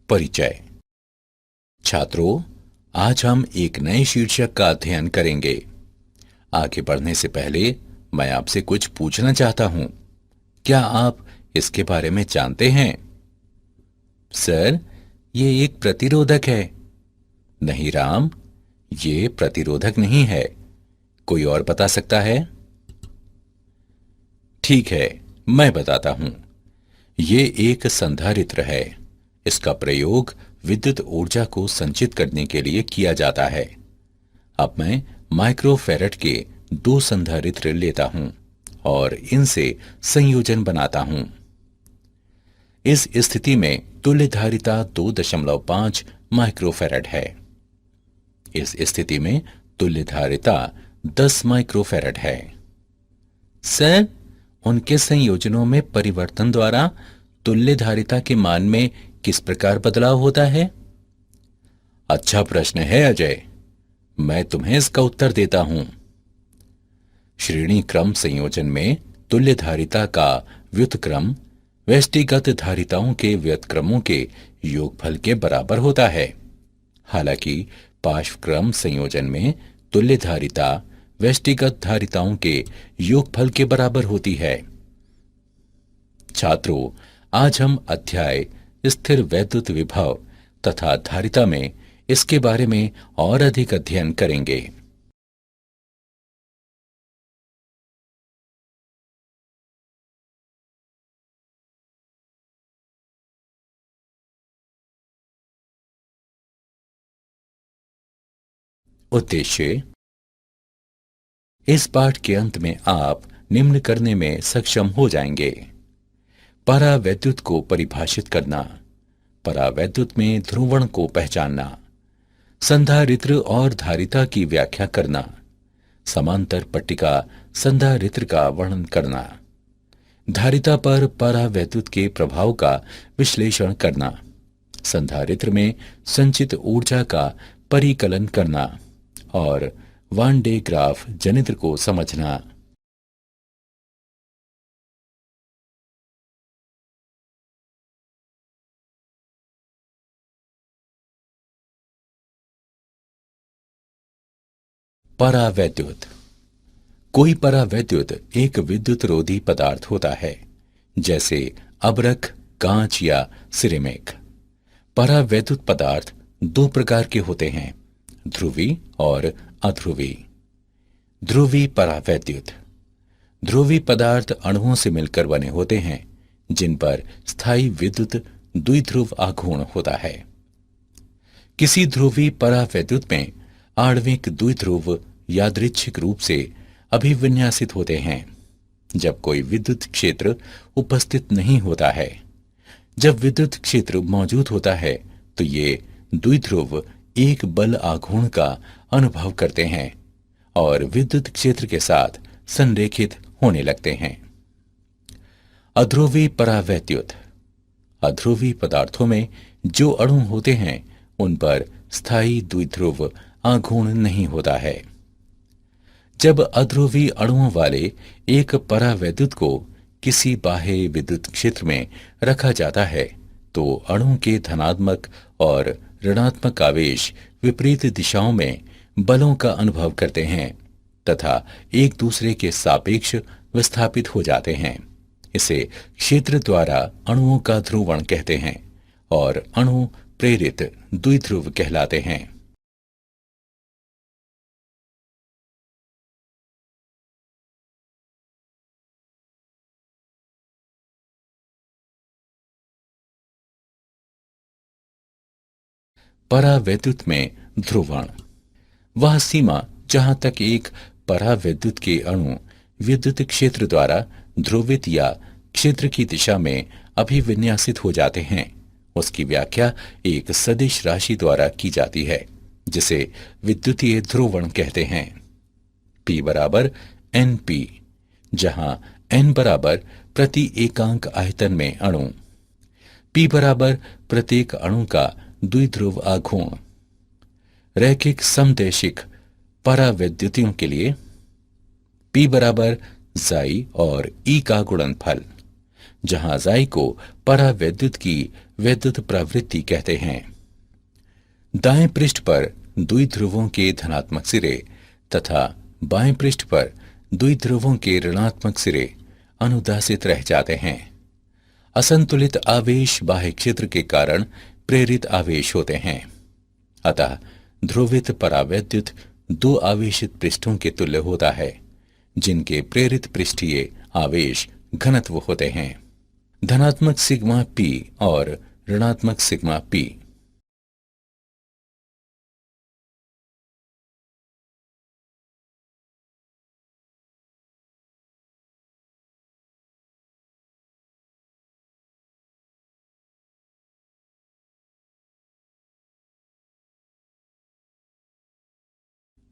परिचय। छात्रों, आज हम एक नए शीर्षक का अध्ययन करेंगे। आगे बढ़ने से पहले मैं आपसे कुछ पूछना चाहता हूं। क्या आप इसके बारे में जानते हैं? सर, ये एक प्रतिरोधक है। नहीं राम, ये प्रतिरोधक नहीं है। कोई और बता सकता है? ठीक है, मैं बताता हूं। ये एक संधारित्र है। इसका प्रयोग विद्युत ऊर्जा को संचित करने के लिए किया जाता है। अब मैं माइक्रोफैराड के दो संधारित्र लेता हूं और इनसे संयोजन बनाता हूं। इस स्थिति में तुल्य धारिता 2.5 माइक्रोफैराड है। इस स्थिति में तुल्य धारिता 10 माइक्रोफैराड है। सर, उनके संयोजनों में परिवर्तन द्वारा तुल्य धारिता के मान में किस प्रकार बदलाव होता है? अच्छा प्रश्न है अजय। मैं तुम्हें इसका उत्तर देता हूं। श्रेणी क्रम संयोजन में तुल्य धारिता का व्युत्क्रम व्यष्टिगत धारिताओं के व्युत्क्रमों के योगफल के बराबर होता है। हालांकि पार्श्व क्रम संयोजन में तुल्य धारिता व्यष्टिगत धारिताओं के योगफल के बराबर होती है। छात्रों, आज हम अध्याय स्थिर वैद्युत विभव तथा धारिता में इसके बारे में और अधिक अध्ययन करेंगे। उद्देश्य। इस पाठ के अंत में आप निम्न करने में सक्षम हो जाएंगे। परावैद्युत को परिभाषित करना, परावैद्युत में ध्रुवण को पहचानना, संधारित्र और धारिता की व्याख्या करना, समांतर पट्टिका संधारित्र का वर्णन करना, धारिता पर परावैद्युत के प्रभाव का विश्लेषण करना, संधारित्र में संचित ऊर्जा का परिकलन करना और वान डे ग्राफ जनित्र को समझना। परावैद्युत। कोई परावैद्युत एक विद्युत रोधी पदार्थ होता है, जैसे अभ्रक, कांच या सिरेमिक। परावैद्युत पदार्थ दो प्रकार के होते हैं, ध्रुवी और अध्रुवी। ध्रुवी परावैद्युत। ध्रुवी पदार्थ अणुओं से मिलकर बने होते हैं, जिन पर स्थायी विद्युत द्विध्रुव आघूर्ण होता है। किसी ध्रुवी परावैद्युत में आणविक द्विध्रुव यादृच्छिक रूप से अभिविन्यासित होते हैं जब कोई विद्युत क्षेत्र उपस्थित नहीं होता है। जब विद्युत क्षेत्र मौजूद होता है तो ये द्विध्रुव एक बल आघूर्ण का अनुभव करते हैं और विद्युत क्षेत्र के साथ संरेखित होने लगते हैं। अध्रुवी परावैद्युत। अध्रुवी पदार्थों में जो अणु होते हैं उन पर स्थायी द्विध्रुव आघूर्ण नहीं होता है। जब अध्रुवी अणुओं वाले एक परावैद्युत को किसी बाह्य विद्युत क्षेत्र में रखा जाता है तो अणु के धनात्मक और ऋणात्मक आवेश विपरीत दिशाओं में बलों का अनुभव करते हैं तथा एक दूसरे के सापेक्ष विस्थापित हो जाते हैं। इसे क्षेत्र द्वारा अणुओं का ध्रुवण कहते हैं और अणु प्रेरित द्विध्रुव कहलाते हैं। परावैद्युत में ध्रुवण वह सीमा जहां तक एक परावैद्युत के अणु विद्युत क्षेत्र द्वारा ध्रुवित या क्षेत्र की दिशा में अभिविन्यासित हो जाते हैं, उसकी व्याख्या एक सदिश राशि द्वारा की जाती है जिसे विद्युतीय ध्रुवण कहते हैं। P बराबर NP, जहां N बराबर प्रति एकांक आयतन में अणु, P बराबर प्रत्येक अणु का द्विध्रुव आघूर्ण। रैखिक समदैशिक परावैद्युतियों के लिए P बराबर जाई और E का गुणनफल, जहां जाई को परावैद्युत की वैद्युत प्रवृत्ति कहते हैं। दाएं पृष्ठ पर द्विध्रुवों के धनात्मक सिरे तथा बाएं पृष्ठ पर द्विध्रुवों के ऋणात्मक सिरे अनुदासित रह जाते हैं। असंतुलित आवेश बाह्य क्षेत्र के कारण प्रेरित आवेश होते हैं। अतः ध्रुवित परावैद्युत दो आवेशित पृष्ठों के तुल्य होता है, जिनके प्रेरित पृष्ठीय आवेश घनत्व होते हैं, धनात्मक सिग्मा पी और ऋणात्मक सिग्मा पी।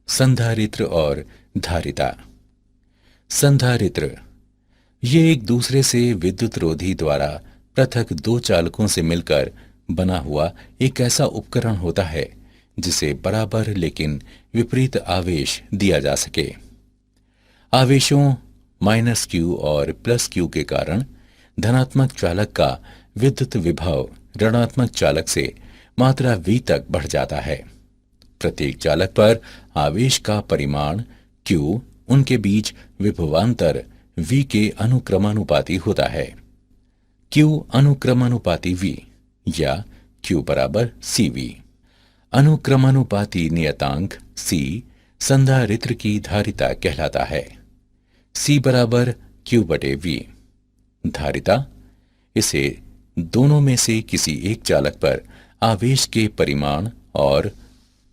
संधारित्र और धारिता। संधारित्र ये एक दूसरे से विद्युत रोधी द्वारा पृथक दो चालकों से मिलकर बना हुआ एक ऐसा उपकरण होता है जिसे बराबर लेकिन विपरीत आवेश दिया जा सके। आवेशों -q और +q के कारण धनात्मक चालक का विद्युत विभव ऋणात्मक चालक से मात्रा v तक बढ़ जाता है। प्रत्येक चालक पर आवेश का परिमाण q उनके बीच विभवांतर v के अनुक्रमानुपाती होता है। q अनुक्रमानुपाती v या q बराबर cv। अनुक्रमानुपाती नियतांक c संधारित्र की धारिता कहलाता है। c बराबर q बटे v। धारिता इसे दोनों में से किसी एक चालक पर आवेश के परिमाण और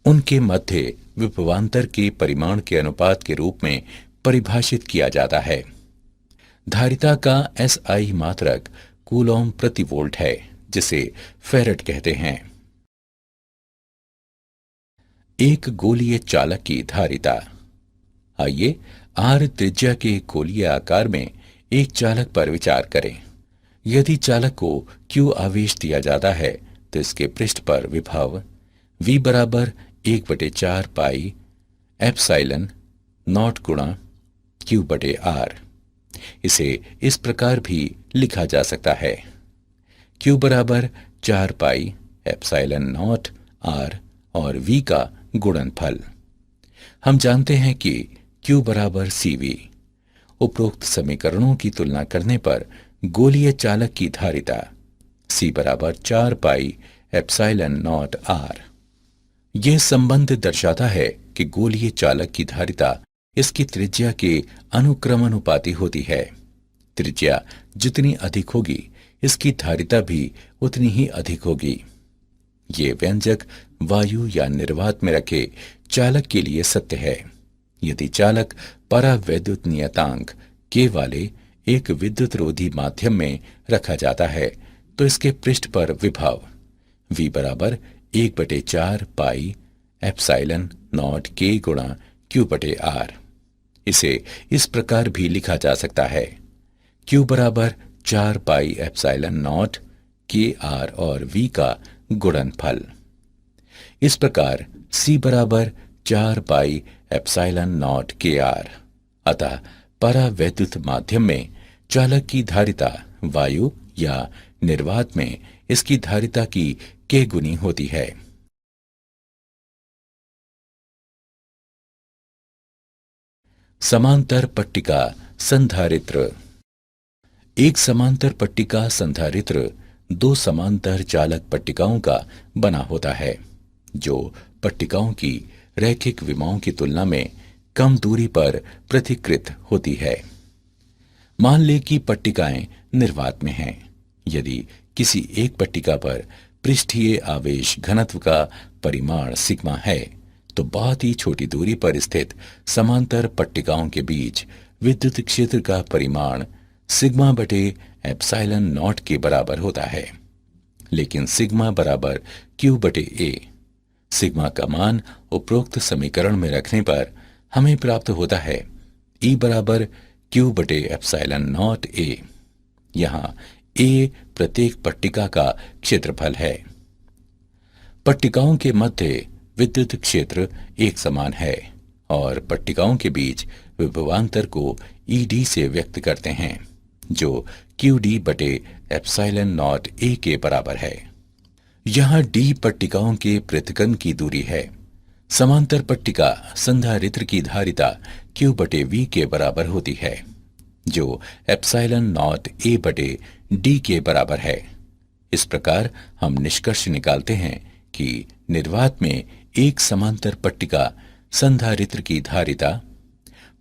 उनके मध्य विभवांतर के परिमाण के अनुपात के रूप में परिभाषित किया जाता है। धारिता का SI मात्रक कूलॉम प्रति वोल्ट है, जिसे फेरेड कहते हैं। एक गोलीय चालक की धारिता। आइए R त्रिज्या के गोलीय आकार में एक चालक पर विचार करें। यदि चालक को Q आवेश दिया जाता है तो इसके पृष्ठ पर विभव V बराबर 1/4 पाई एप्सिलॉन नॉट गुणा Q बटे R। इसे इस प्रकार भी लिखा जा सकता है, Q बराबर 4 पाई एप्सिलॉन नॉट R और V का गुणनफल। हम जानते हैं कि Q बराबर CV। उपरोक्त समीकरणों की तुलना करने पर गोलीय चालक की धारिता C बराबर 4 पाई एप्सिलॉन नॉट R। यह संबंध दर्शाता है कि गोलीय चालक की धारिता इसकी त्रिज्या के अनुक्रमानुपाती होती है। त्रिज्या जितनी अधिक होगी, इसकी धारिता भी उतनी ही अधिक होगी। ये व्यंजक वायु या निर्वात में रखे चालक के लिए सत्य है। यदि चालक परावैद्युत नियतांक K वाले एक विद्युत रोधी माध्यम में रखा जाता है तो इसके पृष्ठ पर विभव V बराबर 1/4 पाई एप्सिलॉन नॉट K गुणा Q बटे R। इसे इस प्रकार भी लिखा जा सकता है, Q बराबर 4 pi epsilon not K R और V का गुणनफल। इस प्रकार C बराबर 4 pi epsilon not K R। अतः परावैद्युत माध्यम में चालक की धारिता वायु या निर्वात में इसकी धारिता की K गुनी होती है। समांतर पट्टिका संधारित्र। एक समांतर पट्टिका संधारित्र दो समांतर चालक पट्टिकाओं का बना होता है, जो पट्टिकाओं की रैखिक विमाओं की तुलना में कम दूरी पर पृथक्कृत होती है। मान लें कि पट्टिकाएं निर्वात में हैं। यदि किसी एक पट्टिका पर पृष्ठीय आवेश घनत्व का परिमाण सिग्मा है तो बहुत ही छोटी दूरी पर स्थित समांतर पट्टिकाओं के बीच विद्युत क्षेत्र का परिमाण सिग्मा बटे एप्सिलॉन नॉट के बराबर होता है। लेकिन सिग्मा बराबर Q बटे A। सिग्मा का मान उपरोक्त समीकरण में रखने पर हमें प्राप्त होता है E बराबर Q बटे एप्सिलॉन नॉट A। यहाँ A प्रत्येक पट्टिका का क्षेत्रफल है। पट्टिकाओं के मध्य विद्युत क्षेत्र एक समान है और पट्टिकाओं के बीच विभवांतर को ED से व्यक्त करते हैं। जो क्यू डी बटे एप्सिलॉन नॉट ए के बराबर है। यहाँ डी पट्टिकाओं के पृथक्करण की दूरी है। समांतर पट्टिका संधारित्र की धारिता Q बटे V के बराबर होती है, जो एप्सिलॉन नॉट A बटे D के बराबर है। इस प्रकार हम निष्कर्ष निकालते हैं कि निर्वात में एक समांतर पट्टिका संधारित्र की धारिता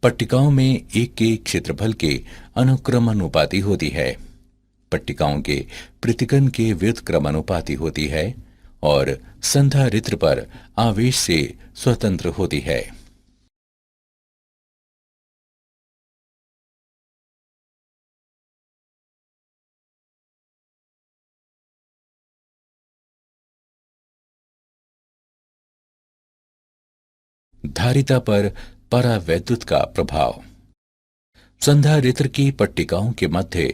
पट्टिकाओं में एक के क्षेत्रफल के अनुक्रमानुपाती होती है, पट्टिकाओं के पृथक्करण के व्युत्क्रमानुपाती होती है और संधारित्र पर आवेश से स्वतंत्र होती है। धारिता पर परावैद्युत का प्रभाव। संधारित्र की पट्टिकाओं के मध्य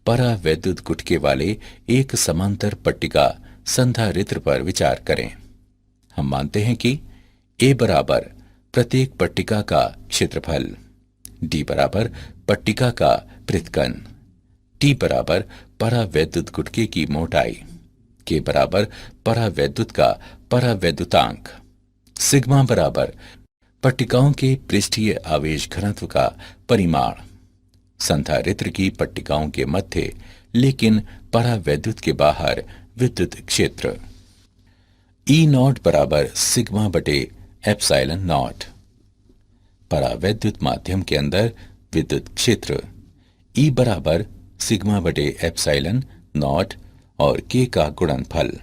परावैद्युत गुटके वाले एक समांतर पट्टिका संधारित्र पर विचार करें। हम मानते हैं कि A बराबर प्रत्येक पट्टिका का क्षेत्रफल, D बराबर पट्टिका का पृथक्करण, T बराबर परावैद्युत गुटके की मोटाई, K बराबर परावैद्युत का परावैद्युतांक, सिग्मा बराबर पट्टिकाओं के पृष्ठीय आवेश घनत्व का परिमाण, संधारित्र की पट्टिकाओं के मध्य लेकिन परावैद्युत के बाहर विद्युत क्षेत्र। ई नॉट बराबर सिग्मा बटे एप्सिलॉन नॉट। परावैद्युत माध्यम के अंदर विद्युत क्षेत्र E बराबर सिग्मा बटे एप्सिलॉन नॉट और K का गुणनफल।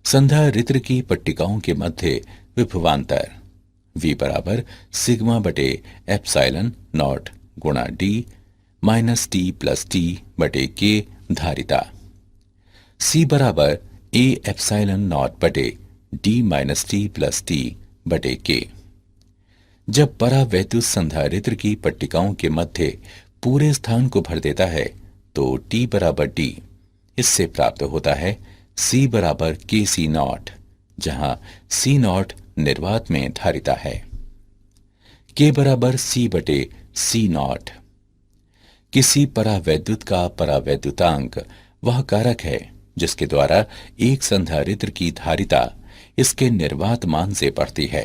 संधारित्र की पट्टिकाओं के मध्य विभवांतर V बराबर सिग्मा बटे एप्सिलॉन नॉट गुणा D minus T plus T बटे K धारिता। C बराबर A एप्सिलॉन नॉट बटे D minus T plus T बटे K। जब परावैद्युत संधारित्र की पट्टिकाओं के मध्य पूरे स्थान को भर देता है तो T बराबर D। इससे प्राप्त होता है C बराबर के सी नॉट, जहां C नॉट निर्वात में धारिता है। K बराबर C बटे C नॉट। किसी परावैद्युत का परावैद्युतांक वह कारक है जिसके द्वारा एक संधारित्र की धारिता इसके निर्वात मान से बढ़ती है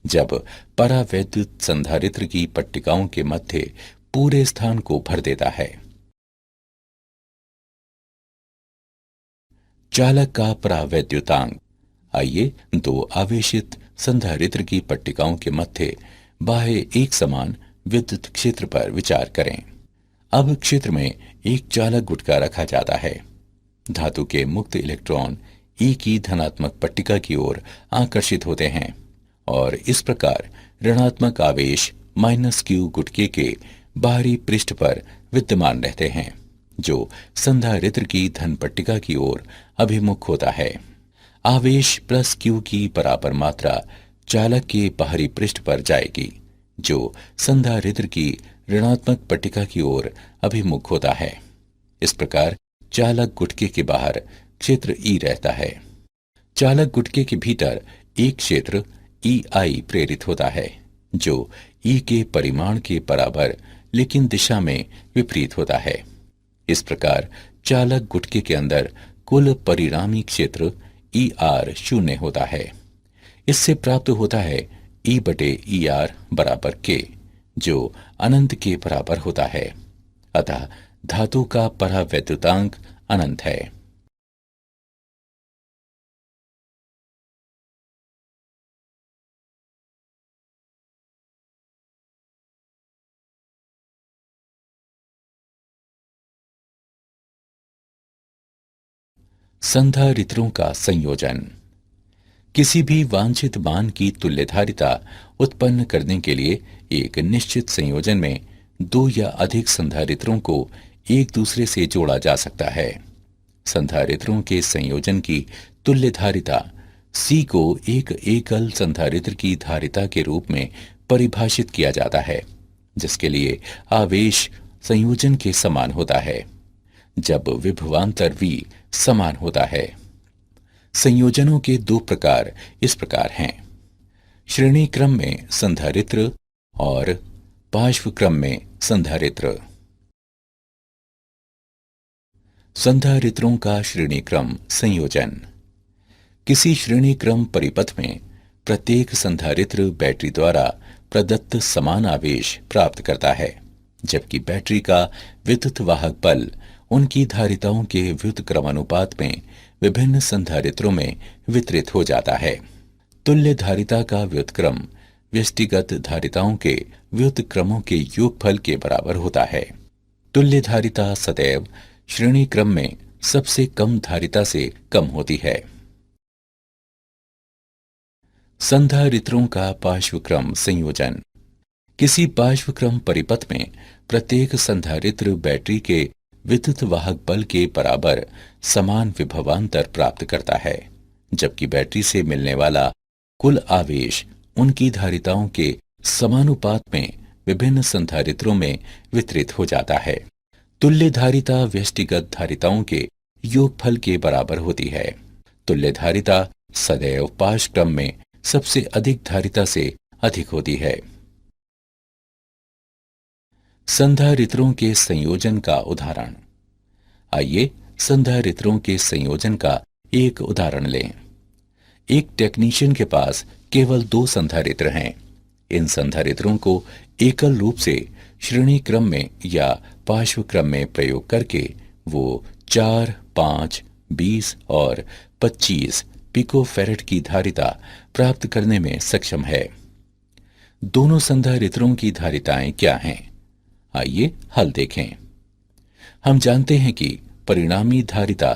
जब परावैद्युत संधारित्र की पट्टिकाओं के मध्य पूरे स्थान को भर देता है। चालक का परावैद्युतांक। आइए दो आवेशित संधारित्र की पट्टिकाओं के मध्य बाह्य एक समान विद्युत क्षेत्र पर विचार करें। अब क्षेत्र में एक चालक गुटका रखा जाता है। धातु के मुक्त इलेक्ट्रॉन E की धनात्मक पट्टिका की ओर आकर्षित होते हैं और इस प्रकार ऋणात्मक आवेश माइनस Q गुटके के बाहरी पृष्ठ पर विद्यमान रहते हैं, जो संधारित्र की धन पट्टिका की ओर अभिमुख होता है। आवेश प्लस Q की बराबर मात्रा चालक के बाहरी पृष्ठ पर जाएगी, जो संधारित्र की ऋणात्मक पट्टिका की ओर अभिमुख होता है। इस प्रकार चालक गुटके के बाहर क्षेत्र E रहता है। चालक गुटके के भीतर एक क्षेत्र EI प्रेरित होता है, जो E के परिमाण के बराबर लेकिन दिशा में विपरीत होता है। इस प्रकार चालक गुटके के अंदर कुल परिणामी क्षेत्र ER शून्य होता है। इससे प्राप्त होता है E बटे ER बराबर K, जो अनंत के बराबर होता है। अतः धातु का परावैद्युतांक अनंत है। संधारित्रों का संयोजन। किसी भी वांछित मान की तुल्यधारिता उत्पन्न करने के लिए एक निश्चित संयोजन में दो या अधिक संधारित्रों को एक दूसरे से जोड़ा जा सकता है। संधारित्रों के संयोजन की तुल्यधारिता C को एक एकल संधारित्र की धारिता के रूप में परिभाषित किया जाता है, जिसके लिए आवेश संयोजन के समान होता है जब विभवांतर V समान होता है। संयोजनों के दो प्रकार इस प्रकार हैं: श्रेणी क्रम में संधारित्र और पार्श्व क्रम में संधारित्र। संधारित्रों का श्रेणी क्रम संयोजन। किसी श्रेणी क्रम परिपथ में प्रत्येक संधारित्र बैटरी द्वारा प्रदत्त समान आवेश प्राप्त करता है, जबकि बैटरी का विद्युत वाहक बल उनकी धारिताओं के व्युत क्रमानुपात में विभिन्न संधारित्रों में वितरित हो जाता है। तुल्य धारिता का व्युत्क्रम व्यष्टिगत धारिताओं के व्युत क्रमों के योगफल के बराबर होता है। तुल्य धारिता सदैव श्रेणी क्रम में सबसे कम धारिता से कम होती है। संधारित्रों का पार्श्वक्रम संयोजन। किसी पार्श्वक्रम परिपथ में प्रत्येक संधारित्र बैटरी के विद्युत वाहक बल के बराबर समान विभवांतर प्राप्त करता है, जबकि बैटरी से मिलने वाला कुल आवेश उनकी धारिताओं के समानुपात में विभिन्न संधारित्रों में वितरित हो जाता है। तुल्य धारिता व्यष्टिगत धारिताओं के योगफल के बराबर होती है। तुल्य धारिता सदैव पार्श्वक्रम में सबसे अधिक धारिता से अधिक होती है। संधारित्रों के संयोजन का उदाहरण। आइए संधारित्रों के संयोजन का एक उदाहरण लें। एक टेक्नीशियन के पास केवल 2 संधारित्र हैं। इन संधारित्रों को एकल रूप से श्रेणी क्रम में या पार्श्व क्रम में प्रयोग करके वो 4, 5, 20 और 25 पिकोफैरेड की धारिता प्राप्त करने में सक्षम है। दोनों संधारित्रों की धारिताएं क्या हैं? आइए हल देखें। हम जानते हैं कि परिणामी धारिता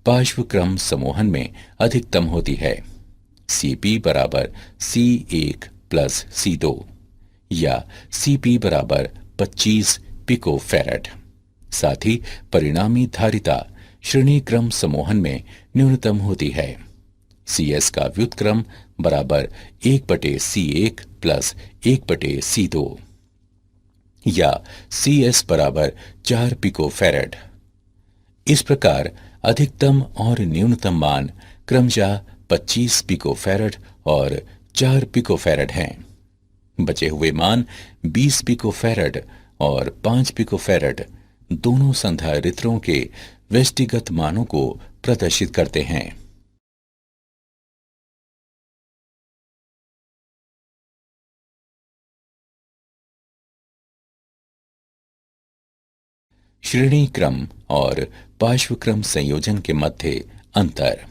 पार्श्व क्रम समूहन में अधिकतम होती है। Cp बराबर C1 प्लस C2 या Cp बराबर 25 पिकोफैरेड। साथ ही परिणामी धारिता श्रेणी क्रम समूहन में न्यूनतम होती है। Cs का व्युत्क्रम बराबर 1/C1 प्लस 1/C2 या Cs बराबर 4 पिकोफैरेड। इस प्रकार अधिकतम और न्यूनतम मान क्रमशः 25 पिकोफैरेड और 4 पिकोफैरेड हैं। बचे हुए मान 20 पिकोफैरेड और 5 पिकोफैरेड दोनों संधारित्रों के व्यष्टिगत मानों को प्रदर्शित करते हैं। श्रेणी क्रम और पार्श्वक्रम संयोजन के मध्य अंतर।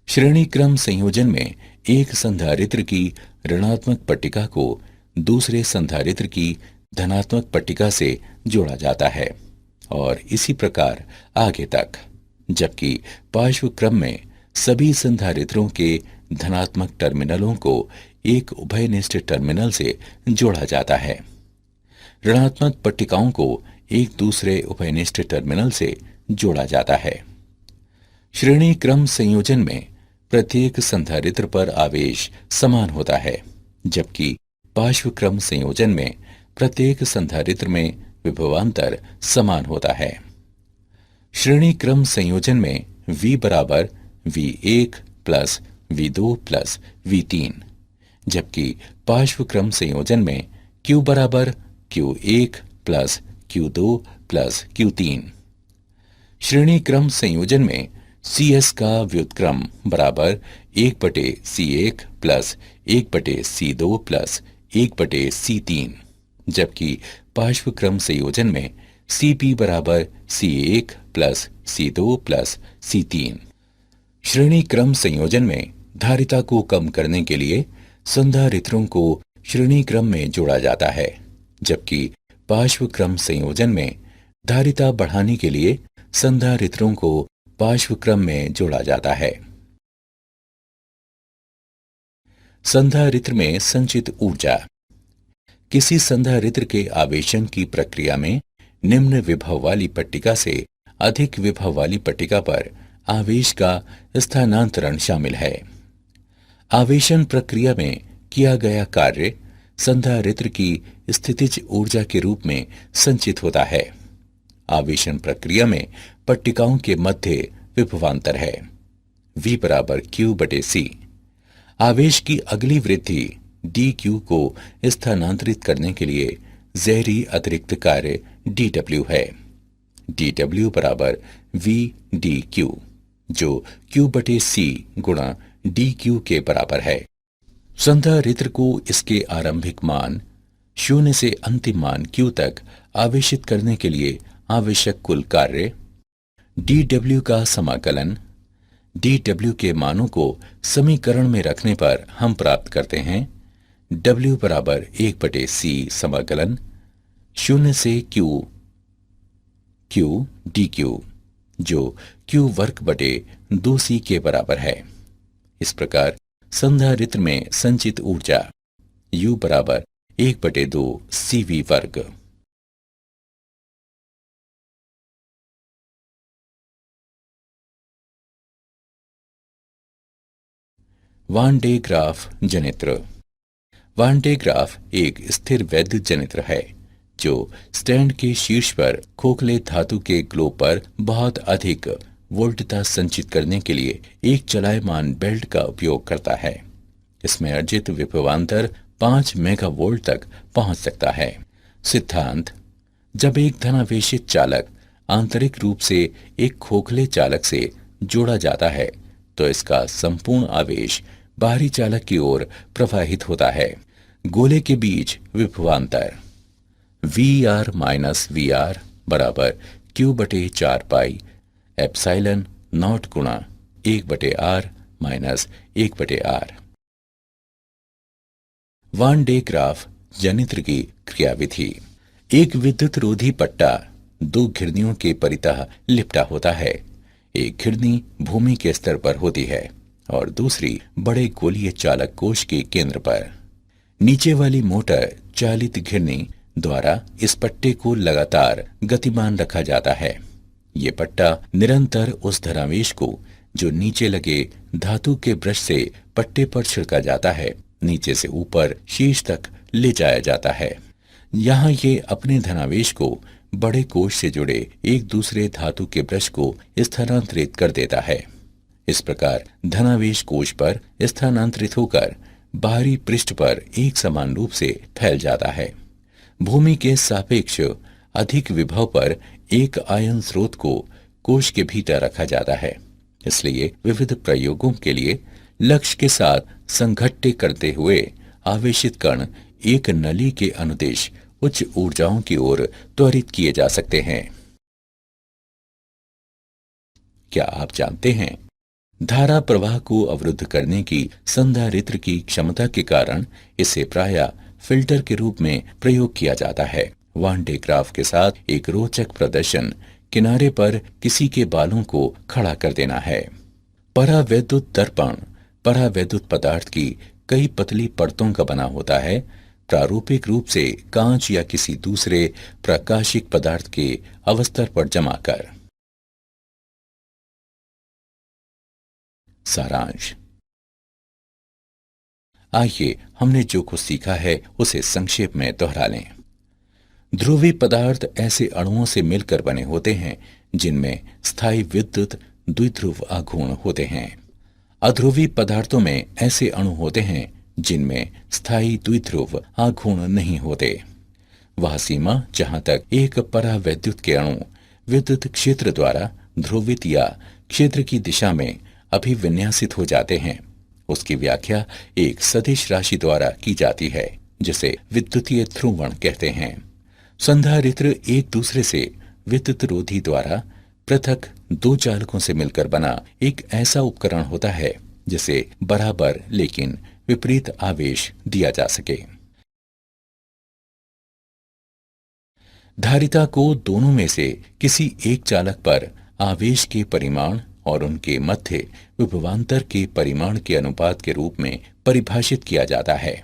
श्रेणी क्रम संयोजन में एक संधारित्र की ऋणात्मक पट्टिका को दूसरे संधारित्र की धनात्मक पट्टिका से जोड़ा जाता है और इसी प्रकार आगे तक, जबकि पार्श्व क्रम में सभी संधारित्रों के धनात्मक टर्मिनलों को एक उभयनिष्ठ टर्मिनल से जोड़ा जाता है। ऋणात्मक पट्टिकाओं को एक दूसरे उभयनिष्ठ टर्मिनल से जोड़ा जाता है। श्रेणी क्रम संयोजन में प्रत्येक संधारित्र पर आवेश समान होता है, जबकि पार्श्व क्रम संयोजन में प्रत्येक संधारित्र में विभवांतर समान होता है। श्रेणी क्रम संयोजन में V बराबर V1 plus V2 plus V3, जबकि पार्श्व क्रम संयोजन में Q बराबर Q1 plus Q2 plus Q3। श्रेणी क्रम संयोजन में Cs का व्युत्क्रम बराबर 1/C1 plus 1/C2 plus 1/C3, जबकि पार्श्व क्रम संयोजन में Cp बराबर C1 plus C2 plus C3। श्रेणी क्रम संयोजन में धारिता को कम करने के लिए संधारित्रों को श्रेणी क्रम में जोड़ा जाता है, जबकि पार्श्व क्रम संयोजन में धारिता बढ़ाने के लिए संधारित्रों को पार्श्व क्रम में जोड़ा जाता है। संधारित्र में संचित ऊर्जा। किसी संधारित्र के आवेशन की प्रक्रिया में निम्न विभव वाली पट्टिका से अधिक विभव वाली पट्टिका पर आवेश का स्थानांतरण शामिल है। आवेशन प्रक्रिया में किया गया कार्य संधारित्र की स्थितिज ऊर्जा के रूप में संचित होता है। आवेशन प्रक्रिया में पट्टिकाओं के मध्य विभवांतर है। V बराबर Q/C। आवेश की अगली वृद्धि dQ को स्थानांतरित करने के लिए ज़हरी अतिरिक्त कार्य dW है। dw बराबर v dq, जो q बटे c गुणा dq के बराबर है। संधारित्र को इसके आरंभिक मान 0 से अंतिम मान q तक आवेशित करने के लिए आवश्यक कुल कार्य dw का समाकलन dw के मानों को समीकरण में रखने पर हम प्राप्त करते हैं w बराबर 1/c समाकलन 0 से q dq, जो q वर्ग बटे 2c के बराबर है। इस प्रकार संधारित्र में संचित ऊर्जा U बराबर 1/2 CV वर्ग। वान डे ग्राफ जनित्र। वान डे ग्राफ एक स्थिर वैद्युत जनित्र है जो स्टैंड के शीर्ष पर खोखले धातु के ग्लोब पर बहुत अधिक वोल्टता संचित करने के लिए एक चलायमान बेल्ट का उपयोग करता है। इसमें अर्जित विभवांतर 5 मेगावोल्ट तक पहुंच सकता है। सिद्धांत: जब एक धनावेशित चालक आंतरिक रूप से एक खोखले चालक से जोड़ा जाता है तो इसका संपूर्ण आवेश बाहरी चालक की ओर प्रवाहित होता है। गोले के बीच विभवांतर VR माइनस VR बराबर Q बटे 4 पाई एप्सिलॉन नॉट गुणा 1/R minus 1/R। Van de Graaff जनित्र की क्रियाविधि: एक विद्युत रोधी पट्टा 2 घिरनियों के परितः लिपटा होता है। एक घिरनी भूमि के स्तर पर होती है और दूसरी बड़े गोलीय चालक कोश के केंद्र पर। नीचे वाली मोटर चालित घिरनी द्वारा इस पट्टे को लगातार गतिमान रखा जाता है। ये पट्टा निरंतर उस धनावेश को जो नीचे लगे धातु के ब्रश से पट्टे पर छिड़का जाता है नीचे से ऊपर शीर्ष तक ले जाया जाता है। यहाँ ये अपने धनावेश को बड़े कोश से जुड़े एक दूसरे धातु के ब्रश को स्थानांतरित कर देता है। इस प्रकार धनावेश कोश पर स्थानांतरित होकर बाहरी पृष्ठ पर एक समान रूप से फैल जाता है। भूमि के सापेक्ष अधिक विभव पर एक आयन स्रोत को कोश के भीतर रखा जाता है। इसलिए विविध प्रयोगों के लिए लक्ष्य के साथ संघट्य करते हुए आवेशित कण एक नली के अनुदिश उच्च ऊर्जाओं की ओर त्वरित किए जा सकते हैं। क्या आप जानते हैं, धारा प्रवाह को अवरुद्ध करने की संधारित्र की क्षमता के कारण इसे प्रायः फिल्टर के रूप में प्रयोग किया जाता है। वान डे ग्राफ के साथ एक रोचक प्रदर्शन किनारे पर किसी के बालों को खड़ा कर देना है। परावैद्युत दर्पण परावैद्युत पदार्थ की कई पतली परतों का बना होता है, प्रारूपिक रूप से कांच या किसी दूसरे प्रकाशिक पदार्थ के अवस्तर पर जमा कर। सारांश: आइए हमने जो कुछ सीखा है उसे संक्षेप में दोहरा लें। ध्रुवीय पदार्थ ऐसे अणुओं से मिलकर बने होते हैं जिनमें स्थायी विद्युत द्विध्रुव आघूर्ण होते हैं। अध्रुवीय पदार्थों में ऐसे अणु होते हैं जिनमें स्थायी द्विध्रुव आघूर्ण नहीं होते। वह सीमा जहां तक एक परावैद्युत के अणु विद्युत क्षेत्र द्वारा ध्रुवित या क्षेत्र की दिशा में अभिविन्यासित हो जाते हैं, उसकी व्याख्या एक सदिश राशि द्वारा की जाती है जिसे विद्युतीय ध्रुवण कहते हैं। संधारित्र एक दूसरे से विद्युत रोधी द्वारा पृथक 2 चालकों से मिलकर बना एक ऐसा उपकरण होता है जिसे बराबर लेकिन विपरीत आवेश दिया जा सके। धारिता को दोनों में से किसी एक चालक पर आवेश के परिमाण और उनके मध्य विभवांतर के परिमाण के अनुपात के रूप में परिभाषित किया जाता है।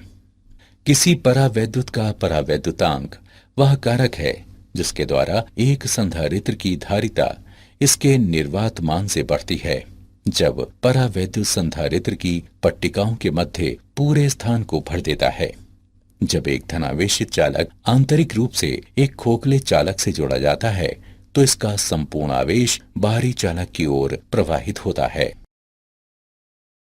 किसी परावैद्युत का परावैद्युतांक वह कारक है जिसके द्वारा एक संधारित्र की धारिता इसके निर्वात मान से बढ़ती है। जब परावैद्युत संधारित्र की पट्टिकाओं के मध्य पूरे स्थान को भर देता है। जब एक धनावेशित चालक आंतरिक रूप से एक खोखले चालक से जोड़ा जाता है तो इसका संपूर्ण आवेश बाहरी चालक की ओर प्रवाहित होता है।